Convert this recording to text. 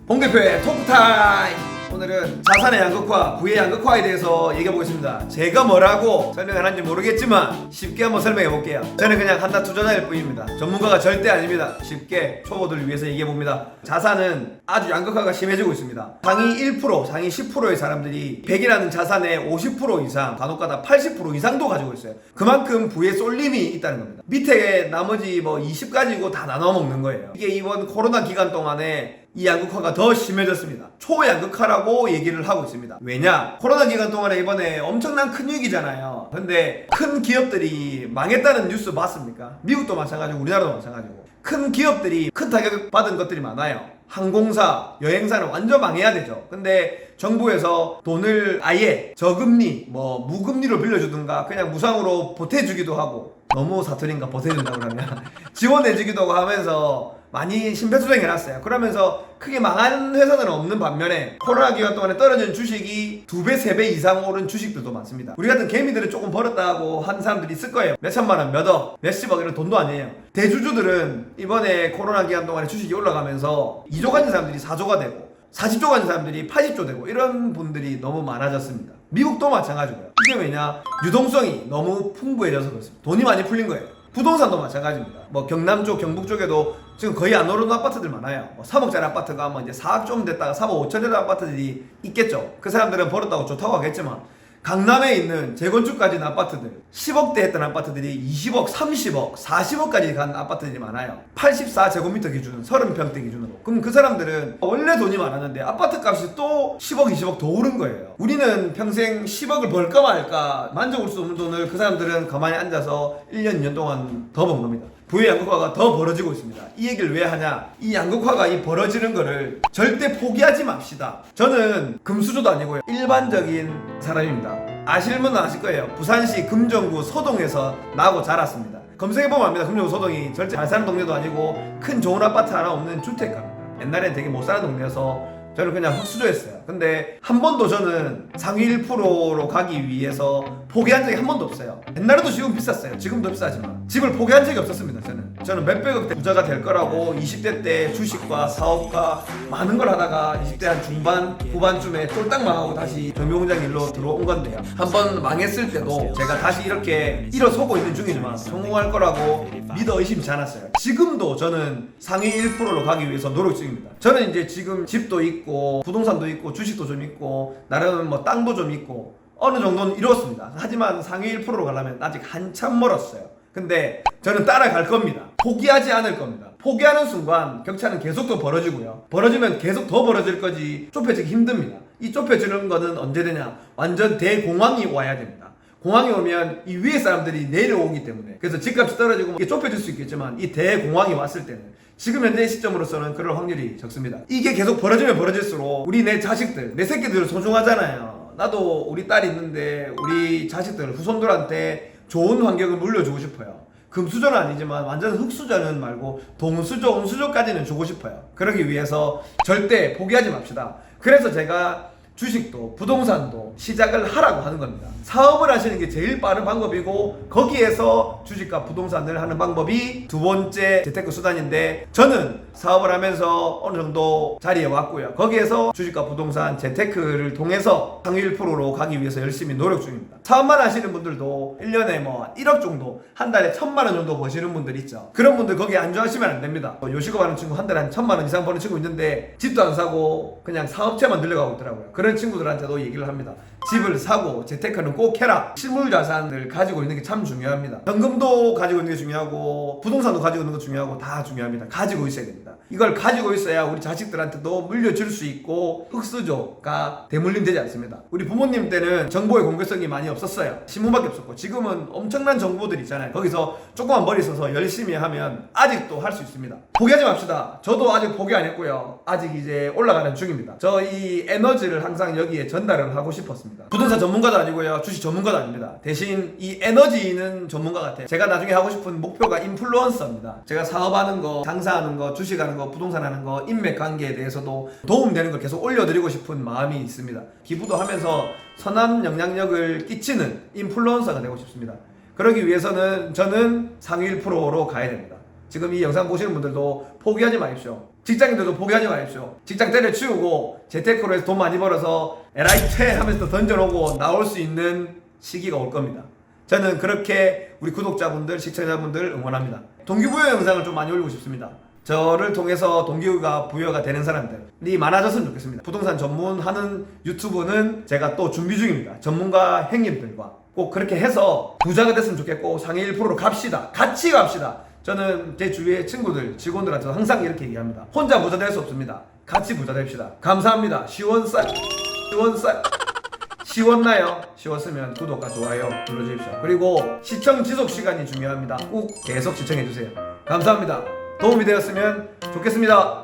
홍 대표의 토크타임! 오늘은 자산의 양극화, 부의 양극화에 대해서 얘기해 보겠습니다. 제가 뭐라고 설명하는지 모르겠지만 쉽게 한번 설명해 볼게요. 저는 그냥 한다 투자자일 뿐입니다. 전문가가 절대 아닙니다. 쉽게 초보들을 위해서 얘기해 봅니다. 자산은 아주 양극화가 심해지고 있습니다. 상위 1%, 상위 10%의 사람들이 100이라는 자산의 50% 이상, 간혹가다 80% 이상도 가지고 있어요. 그만큼 부의 쏠림이 있다는 겁니다. 밑에 나머지 뭐 20 가지고 다 나눠 먹는 거예요. 이게 이번 코로나 기간 동안에 이 양극화가 더 심해졌습니다. 초양극화라고 얘기를 하고 있습니다. 왜냐? 코로나 기간 동안에 이번에 엄청난 큰 위기잖아요. 근데 큰 기업들이 망했다는 뉴스 봤습니까? 미국도 마찬가지고 우리나라도 마찬가지고 큰 기업들이 큰 타격 받은 것들이 많아요. 항공사, 여행사는 완전 망해야 되죠. 근데 정부에서 돈을 아예 저금리, 무금리로 빌려주든가 그냥 무상으로 보태주기도 하고, 너무 사투리인가 보태준다고 그러면 지원해주기도 하면서 많이 심폐소생해놨어요. 그러면서 크게 망한 회사는 없는 반면에 코로나 기간 동안에 떨어진 주식이 2배, 3배 이상 오른 주식들도 많습니다. 우리 같은 개미들은 조금 벌었다고 한 사람들이 있을 거예요. 몇 천만 원, 몇 억, 몇십억 이런 돈도 아니에요. 대주주들은 이번에 코로나 기간 동안에 주식이 올라가면서 2조 가진 사람들이 4조가 되고 40조 가진 사람들이 80조 되고 이런 분들이 너무 많아졌습니다. 미국도 마찬가지고요. 이게 왜냐? 유동성이 너무 풍부해져서 그렇습니다. 돈이 많이 풀린 거예요. 부동산도 마찬가지입니다. 경남 쪽, 경북 쪽에도 지금 거의 안 오르는 아파트들 많아요. 3억짜리 아파트가 이제 4억 좀 됐다가 3억 5천 되는 아파트들이 있겠죠. 그 사람들은 벌었다고 좋다고 하겠지만, 강남에 있는 재건축 가진 아파트들, 10억대 했던 아파트들이 20억, 30억, 40억까지 간 아파트들이 많아요. 84제곱미터 기준, 30평대 기준으로. 그럼 그 사람들은 원래 돈이 많았는데 아파트 값이 또 10억, 20억 더 오른 거예요. 우리는 평생 10억을 벌까 말까 만져볼 수 없는 돈을 그 사람들은 가만히 앉아서 1년, 2년 동안 더 번 겁니다. 부의 양극화가 더 벌어지고 있습니다. 이 얘기를 왜 하냐? 이 양극화가 벌어지는 거를 절대 포기하지 맙시다. 저는 금수저도 아니고요, 일반적인 사람입니다. 아실 분은 아실 거예요. 부산시 금정구 소동에서 나고 자랐습니다. 검색해보면 압니다. 금정구 소동이 절대 잘 사는 동네도 아니고 큰 좋은 아파트 하나 없는 주택가입니다. 옛날엔 되게 못 사는 동네여서 저는 그냥 흑수저였어요. 근데 한 번도 저는 상위 1%로 가기 위해서 포기한 적이 한 번도 없어요. 옛날에도 지금 비쌌어요. 지금도 비싸지만 집을 포기한 적이 없었습니다. 저는 몇백억대 부자가 될 거라고 20대 때 주식과 사업과 많은 걸 하다가 20대 한 중반, 후반쯤에 쫄딱 망하고 다시 정비공장 일로 들어온 건데요. 한 번 망했을 때도 제가 다시 이렇게 일어서고 있는 중이지만 성공할 거라고 믿어 의심치 않았어요. 지금도 저는 상위 1%로 가기 위해서 노력 중입니다. 저는 이제 지금 집도 있고 부동산도 있고 주식도 좀 있고 나름 땅도 좀 있고 어느 정도는 이뤘습니다. 하지만 상위 1%로 가려면 아직 한참 멀었어요. 근데 저는 따라갈 겁니다. 포기하지 않을 겁니다. 포기하는 순간 격차는 계속 더 벌어지고요. 벌어지면 계속 더 벌어질 거지 좁혀지기 힘듭니다. 이 좁혀지는 거는 언제 되냐? 완전 대공황이 와야 됩니다. 공황이 오면 이 위에 사람들이 내려오기 때문에, 그래서 집값이 떨어지고 이게 좁혀질 수 있겠지만 이 대공황이 왔을 때는 지금 현재 시점으로서는 그럴 확률이 적습니다. 이게 계속 벌어지면 벌어질수록 우리 내 자식들, 내 새끼들 소중하잖아요. 나도 우리 딸이 있는데 우리 자식들, 후손들한테 좋은 환경을 물려주고 싶어요. 금수저는 아니지만 완전 흑수저는 말고 동수저, 음수저까지는 주고 싶어요. 그러기 위해서 절대 포기하지 맙시다. 그래서 제가 주식도 부동산도 시작을 하라고 하는 겁니다. 사업을 하시는 게 제일 빠른 방법이고, 거기에서 주식과 부동산을 하는 방법이 두 번째 재테크 수단인데, 저는 사업을 하면서 어느 정도 자리에 왔고요. 거기에서 주식과 부동산 재테크를 통해서 상위 1%로 가기 위해서 열심히 노력 중입니다. 사업만 하시는 분들도 1년에 1억 정도, 한 달에 1,000만 원 정도 버시는 분들 있죠. 그런 분들 거기에 안주하시면 안 됩니다. 요식업 하는 친구 한 달에 한 1,000만 원 이상 버는 친구 있는데 집도 안 사고 그냥 사업체만 늘려가고 있더라고요. 그런 친구들한테도 얘기를 합니다. 집을 사고 재테크는 꼭 해라. 실물 자산을 가지고 있는 게 참 중요합니다. 현금도 가지고 있는 게 중요하고 부동산도 가지고 있는 거 중요하고 다 중요합니다. 가지고 있어야 됩니다. 이걸 가지고 있어야 우리 자식들한테도 물려줄 수 있고 흑수저가 대물림 되지 않습니다. 우리 부모님 때는 정보의 공개성이 많이 없었어요. 신문밖에 없었고, 지금은 엄청난 정보들 있잖아요. 거기서 조그만 머리 써서 열심히 하면 아직도 할 수 있습니다. 포기하지 맙시다. 저도 아직 포기 안 했고요. 아직 이제 올라가는 중입니다. 저 이 에너지를 항상 여기에 전달을 하고 싶었습니다. 부동산 전문가도 아니고요, 주식 전문가도 아닙니다. 대신 이 에너지는 전문가 같아요. 제가 나중에 하고 싶은 목표가 인플루언서입니다. 제가 사업하는 거, 장사하는 거, 주식하는 거, 부동산 하는 거, 인맥 관계에 대해서도 도움되는 걸 계속 올려드리고 싶은 마음이 있습니다. 기부도 하면서 선한 영향력을 끼치는 인플루언서가 되고 싶습니다. 그러기 위해서는 저는 상위 1%로 가야 됩니다. 지금 이 영상 보시는 분들도 포기하지 마십시오. 직장인들도 포기하지 마십시오. 직장 때려치우고 재테크로 해서 돈 많이 벌어서 에라이 퇴 하면서 던져놓고 나올 수 있는 시기가 올 겁니다. 저는 그렇게 우리 구독자분들, 시청자분들 응원합니다. 동기부여 영상을 좀 많이 올리고 싶습니다. 저를 통해서 동기가 부여가 되는 사람들이 많아졌으면 좋겠습니다. 부동산 전문하는 유튜브는 제가 또 준비 중입니다. 전문가 형님들과 꼭 그렇게 해서 부자가 됐으면 좋겠고 상위 1%로 갑시다. 같이 갑시다. 저는 제 주위의 친구들, 직원들한테 항상 이렇게 얘기합니다. 혼자 부자 될 수 없습니다. 같이 부자 됩시다. 감사합니다. 쉬웠나요? 쉬웠으면 구독과 좋아요 눌러주십시오. 그리고 시청 지속 시간이 중요합니다. 꼭 계속 시청해주세요. 감사합니다. 도움이 되었으면 좋겠습니다.